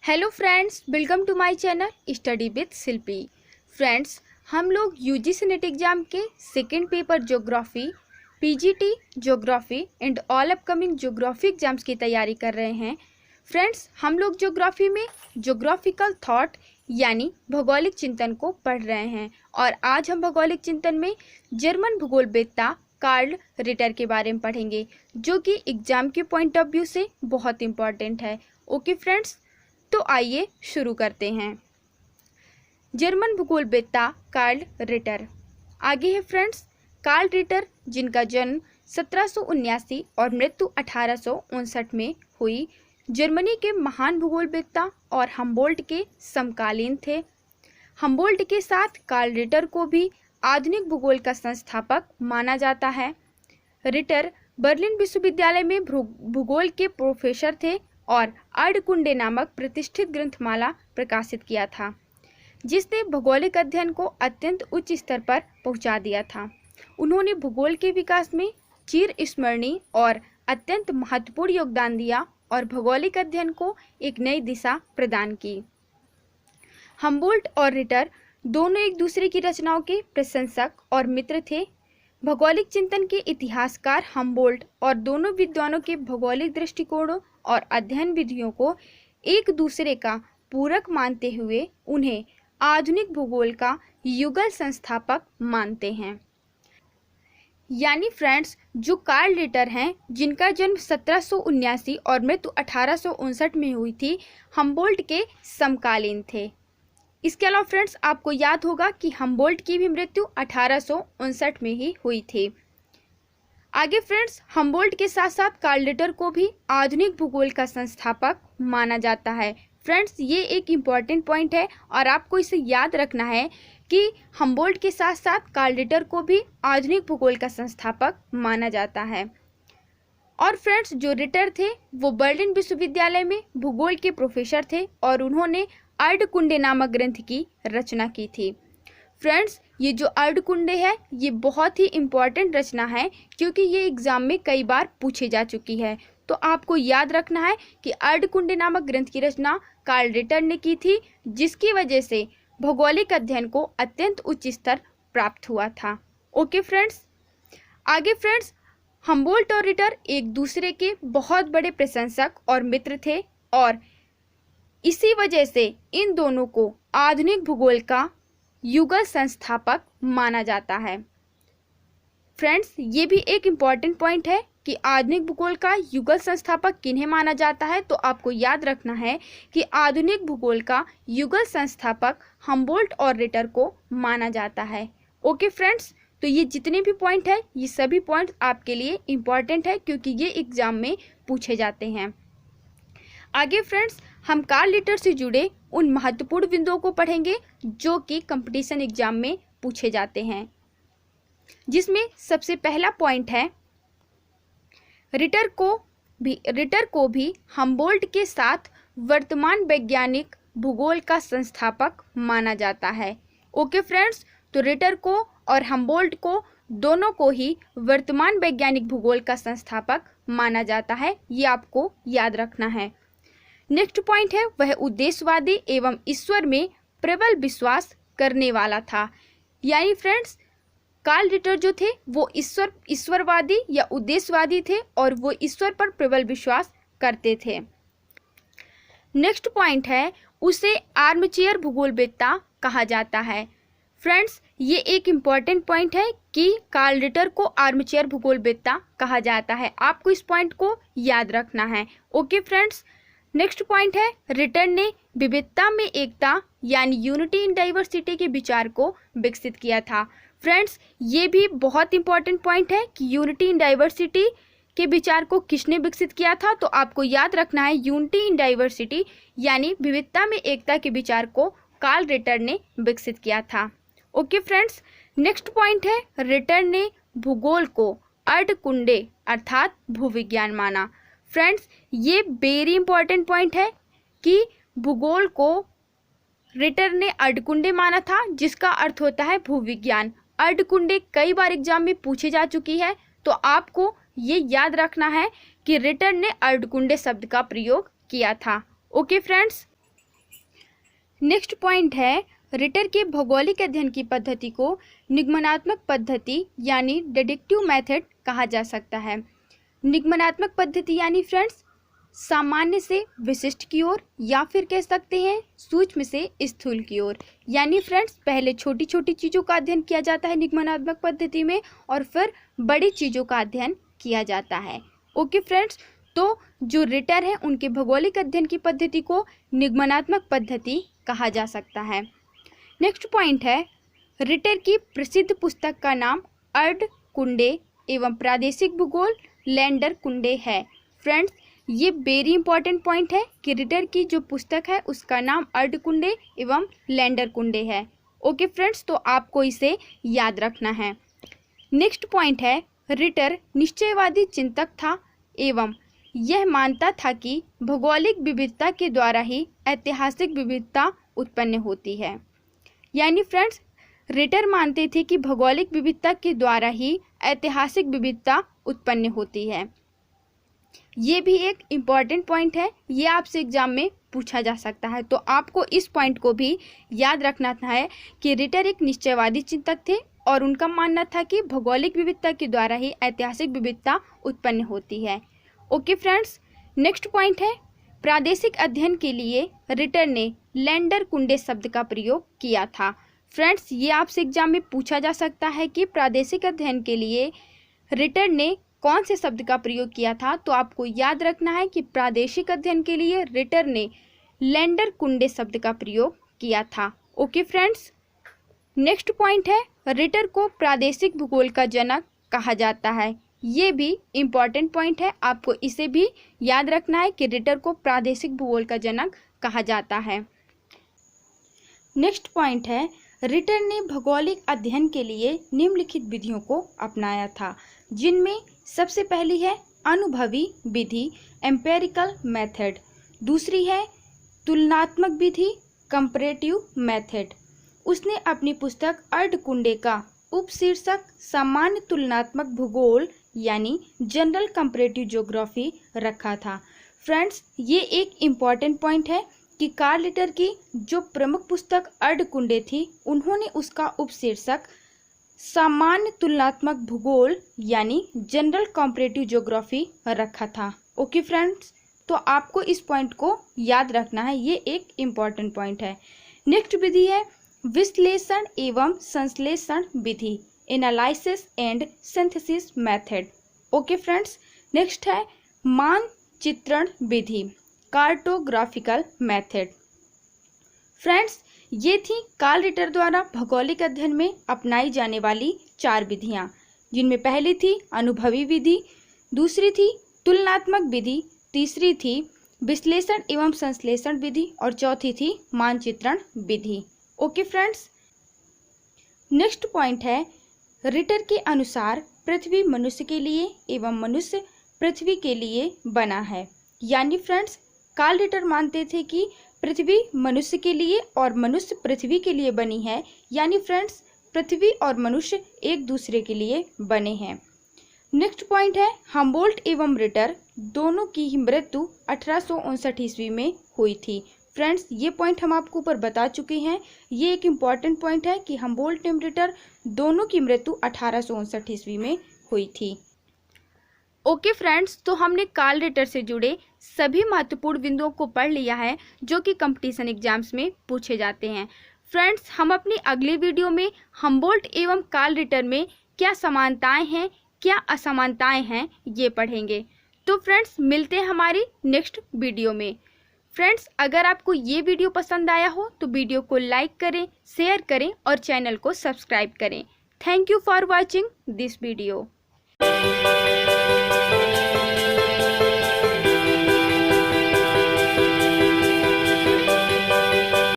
Hello friends, welcome to my channel study with Shilpi. Friends, हम लोग UGC NET exam के second paper geography, PGT geography and all upcoming geography exams की तैयारी कर रहे हैं। फ्रेंड्स, हम लोग ज्योग्राफी में ज्योग्राफिकल थॉट यानी भौगोलिक चिंतन को पढ़ रहे हैं और आज हम भौगोलिक चिंतन में जर्मन भूगोलवेत्ता कार्ल रिटर के बारे में पढ़ेंगे, जो कि एग्जाम के पॉइंट ऑफ व्यू से बहुत इंपॉर्टेंट है। ओके फ्रेंड्स, तो आइए शुरू करते हैं। जर्मन भूगोलवेत्ता कार्ल रिटर। आगे है फ्रेंड्स, कार्ल रिटर जिनका जन्म 1779 और मृत्यु 1859 में हुई, जर्मनी के महान भूगोलवेत्ता और हम्बोल्ट के समकालीन थे। हम्बोल्ट के साथ कार्ल रिटर को भी आधुनिक भूगोल का संस्थापक माना जाता है। रिटर बर्लिन विश्वविद्यालय में भूगोल के प्रोफेसर थे और अर्धकुंडे नामक प्रतिष्ठित ग्रंथमाला प्रकाशित किया था, जिसने भौगोलिक अध्ययन को अत्यंत उच्च स्तर पर पहुंचा दिया था। उन्होंने भूगोल के विकास में चिरस्मरणीय और अत्यंत महत्वपूर्ण योगदान दिया और भौगोलिक अध्ययन को एक नई दिशा प्रदान की। हम्बोल्ट और रिटर दोनों एक दूसरे की रचनाओं के प्रशंसक और मित्र थे। भौगोलिक चिंतन के इतिहासकार हम्बोल्ट और दोनों विद्वानों के भौगोलिक दृष्टिकोणों और अध्ययन विधियों को एक दूसरे का पूरक मानते हुए उन्हें आधुनिक भूगोल का युगल संस्थापक मानते हैं। यानी फ्रेंड्स, जो कार्ल रिटर हैं, जिनका जन्म 1779 और मृत्यु 1859 में हुई थी, हम्बोल्ट के समकालीन थे। इसके अलावा फ्रेंड्स, आपको याद होगा कि हम्बोल्ट की भी मृत्यु 1859 में ही हुई थी। आगे फ्रेंड्स, हम्बोल्ट के साथ साथ कार्ल रिटर को भी आधुनिक भूगोल का संस्थापक माना जाता है। फ्रेंड्स, ये एक इम्पॉर्टेंट पॉइंट है और आपको इसे याद रखना है कि हम्बोल्ट के साथ साथ कार्ल रिटर को भी आधुनिक भूगोल का संस्थापक माना जाता है। और फ्रेंड्स, जो रिटर थे वो बर्लिन विश्वविद्यालय में भूगोल के प्रोफेसर थे और उन्होंने अर्धकुंडे नामक ग्रंथ की रचना की थी। फ्रेंड्स, ये जो अर्धकुंडे है ये बहुत ही इम्पॉर्टेंट रचना है, क्योंकि ये एग्जाम में कई बार पूछी जा चुकी है। तो आपको याद रखना है कि अर्धकुंडे नामक ग्रंथ की रचना कार्ल रिटर ने की थी, जिसकी वजह से भौगोलिक अध्ययन को अत्यंत उच्च स्तर प्राप्त हुआ था। ओके फ्रेंड्स, आगे फ्रेंड्स, हम्बोल्ट और रिटर एक दूसरे के बहुत बड़े प्रशंसक और मित्र थे और इसी वजह से इन दोनों को आधुनिक भूगोल का युगल संस्थापक माना जाता है। फ्रेंड्स, ये भी एक इम्पॉर्टेंट पॉइंट है कि आधुनिक भूगोल का युगल संस्थापक किन्हें माना जाता है। तो आपको याद रखना है कि आधुनिक भूगोल का युगल संस्थापक हम्बोल्ट और रिटर को माना जाता है। ओके फ्रेंड्स, तो ये जितने भी पॉइंट है ये सभी पॉइंट आपके लिए इम्पॉर्टेंट है, क्योंकि ये एग्जाम में पूछे जाते हैं। आगे फ्रेंड्स, हम कार्ल रिटर से जुड़े उन महत्वपूर्ण बिंदुओं को पढ़ेंगे जो कि कंपटीशन एग्जाम में पूछे जाते हैं, जिसमें सबसे पहला पॉइंट है रिटर को भी हम्बोल्ट के साथ वर्तमान वैज्ञानिक भूगोल का संस्थापक माना जाता है। ओके फ्रेंड्स, तो रिटर को और हम्बोल्ट को दोनों को ही वर्तमान वैज्ञानिक भूगोल का संस्थापक माना जाता है, ये आपको याद रखना है। नेक्स्ट पॉइंट है वह उद्देश्यवादी एवं ईश्वर में प्रबल विश्वास करने वाला था। यानी फ्रेंड्स, कार्ल रिटर जो थे वो ईश्वरवादी या उद्देश्यवादी थे और वो ईश्वर पर प्रबल विश्वास करते थे। नेक्स्ट पॉइंट है उसे आर्मचेयर भूगोलवेत्ता कहा जाता है। फ्रेंड्स, ये एक इम्पॉर्टेंट पॉइंट है कि कार्ल रिटर को आर्मचेयर भूगोलवेत्ता कहा जाता है। आपको इस पॉइंट को याद रखना है। ओके फ्रेंड्स, नेक्स्ट पॉइंट है रिटर ने विविधता में एकता यानी यूनिटी इन डाइवर्सिटी के विचार को विकसित किया था। फ्रेंड्स, ये भी बहुत इंपॉर्टेंट पॉइंट है कि यूनिटी इन डाइवर्सिटी के विचार को किसने विकसित किया था। तो आपको याद रखना है यूनिटी इन डाइवर्सिटी यानी विविधता में एकता के विचार को कार्ल रिटर ने विकसित किया था। ओके फ्रेंड्स, नेक्स्ट पॉइंट है रिटर ने भूगोल को अर्धकुंडे अर्थात भूविज्ञान माना। फ्रेंड्स, ये वेरी इंपॉर्टेंट पॉइंट है कि भूगोल को रिटर ने अर्धकुंडे माना था, जिसका अर्थ होता है भूविज्ञान। अर्धकुंडे कई बार एग्जाम में पूछी जा चुकी है, तो आपको ये याद रखना है कि रिटर ने अर्धकुंडे शब्द का प्रयोग किया था। ओके फ्रेंड्स, नेक्स्ट पॉइंट है, रिटर के भौगोलिक अध्ययन की पद्धति को निगमनात्मक पद्धति यानी डिडक्टिव मेथड कहा जा सकता है। निगमनात्मक पद्धति यानी फ्रेंड्स सामान्य से विशिष्ट की ओर, या फिर कह सकते हैं सूक्ष्म से स्थूल की ओर। यानी फ्रेंड्स पहले छोटी छोटी चीज़ों का अध्ययन किया जाता है निगमनात्मक पद्धति में, और फिर बड़ी चीज़ों का अध्ययन किया जाता है। ओके फ्रेंड्स, तो जो रिटर है उनके भौगोलिक अध्ययन की पद्धति को निगमनात्मक पद्धति कहा जा सकता है। नेक्स्ट पॉइंट है, रिटर की प्रसिद्ध पुस्तक का नाम अर्धकुंडे एवं प्रादेशिक भूगोल लैंडर कुंडे है। फ्रेंड्स ये वेरी इंपॉर्टेंट पॉइंट है कि रिटर की जो पुस्तक है उसका नाम अर्धकुंडे एवं लैंडर कुंडे है। ओके फ्रेंड्स, तो आपको इसे याद रखना है। नेक्स्ट पॉइंट है, रिटर निश्चयवादी चिंतक था एवं यह मानता था कि भौगोलिक विविधता के द्वारा ही ऐतिहासिक विविधता उत्पन्न होती है। यानी फ्रेंड्स रिटर मानते थे कि भौगोलिक विविधता के द्वारा ही ऐतिहासिक विविधता उत्पन्न होती है। ये भी एक इम्पॉर्टेंट पॉइंट है, ये आपसे एग्जाम में पूछा जा सकता है। तो आपको इस पॉइंट को भी याद रखना है कि रिटर एक निश्चयवादी चिंतक थे और उनका मानना था कि भौगोलिक विविधता के द्वारा ही ऐतिहासिक विविधता उत्पन्न होती है। ओके फ्रेंड्स, नेक्स्ट पॉइंट है, प्रादेशिक अध्ययन के लिए रिटर ने लैंडर कुंडे शब्द का प्रयोग किया था। फ्रेंड्स ये आपसे एग्जाम में पूछा जा सकता है कि प्रादेशिक अध्ययन के लिए रिटर ने कौन से शब्द का प्रयोग किया था। तो आपको याद रखना है कि प्रादेशिक अध्ययन के लिए रिटर ने लैंडर कुंडे शब्द का प्रयोग किया था। ओके फ्रेंड्स, नेक्स्ट पॉइंट है, रिटर को प्रादेशिक भूगोल का जनक कहा जाता है। ये भी इम्पॉर्टेंट पॉइंट है, आपको इसे भी याद रखना है कि रिटर को प्रादेशिक भूगोल का जनक कहा जाता है। नेक्स्ट पॉइंट है, रिटर ने भौगोलिक अध्ययन के लिए निम्नलिखित विधियों को अपनाया था, जिनमें सबसे पहली है अनुभवी विधि एम्पेरिकल मेथड, दूसरी है तुलनात्मक विधि कंपैरेटिव मेथड। उसने अपनी पुस्तक अर्धकुंडे का उपशीर्षक सामान्य तुलनात्मक भूगोल यानी जनरल कंपैरेटिव ज्योग्राफी रखा था। फ्रेंड्स ये एक इम्पॉर्टेंट पॉइंट है कि कार्ल रिटर की जो प्रमुख पुस्तक अर्धकुंडे थी उन्होंने उसका उपशीर्षक सामान्य तुलनात्मक भूगोल यानी जनरल कंपैरेटिव ज्योग्राफी रखा था। ओके फ्रेंड्स, तो आपको इस पॉइंट को याद रखना है, ये एक इम्पॉर्टेंट पॉइंट है। नेक्स्ट विधि है विश्लेषण एवं संश्लेषण विधि, analysis and synthesis method. Okay friends, next है मानचित्रण विधि, कार्टोग्राफिकल मेथड। फ्रेंड्स ये थी कार्ल रिटर द्वारा भौगोलिक अध्ययन में अपनाई जाने वाली 4 विधियां, जिनमें पहली थी अनुभवी विधि, दूसरी थी तुलनात्मक विधि, तीसरी थी विश्लेषण एवं संश्लेषण विधि और चौथी थी मानचित्रण विधि। ओके फ्रेंड्स, नेक्स्ट पॉइंट है रिटर के अनुसार पृथ्वी मनुष्य के लिए एवं मनुष्य पृथ्वी के लिए बना है। यानी फ्रेंड्स कार्ल रिटर मानते थे कि पृथ्वी मनुष्य के लिए और मनुष्य पृथ्वी के लिए बनी है। यानी फ्रेंड्स पृथ्वी और मनुष्य एक दूसरे के लिए बने हैं। नेक्स्ट पॉइंट है हम्बोल्ट एवं रिटर दोनों की ही मृत्यु 1859 ईस्वी में हुई थी। फ्रेंड्स ये पॉइंट हम आपको ऊपर बता चुके हैं, ये एक इम्पॉर्टेंट पॉइंट है कि हम्बोल्ट एवं रिटर दोनों की मृत्यु 1859 ईस्वी में हुई थी। ओके फ्रेंड्स, तो हमने कार्ल रिटर से जुड़े सभी महत्वपूर्ण बिंदुओं को पढ़ लिया है जो कि कंपटीशन एग्जाम्स में पूछे जाते हैं। फ्रेंड्स हम अपनी अगले वीडियो में हम्बोल्ट एवं कार्ल रिटर में क्या समानताएं हैं क्या असमानताएं हैं ये पढ़ेंगे। तो फ्रेंड्स मिलते हैं हमारी नेक्स्ट वीडियो में। फ्रेंड्स अगर आपको ये वीडियो पसंद आया हो तो वीडियो को लाइक करें, शेयर करें और चैनल को सब्सक्राइब करें। Thank you for watching this video.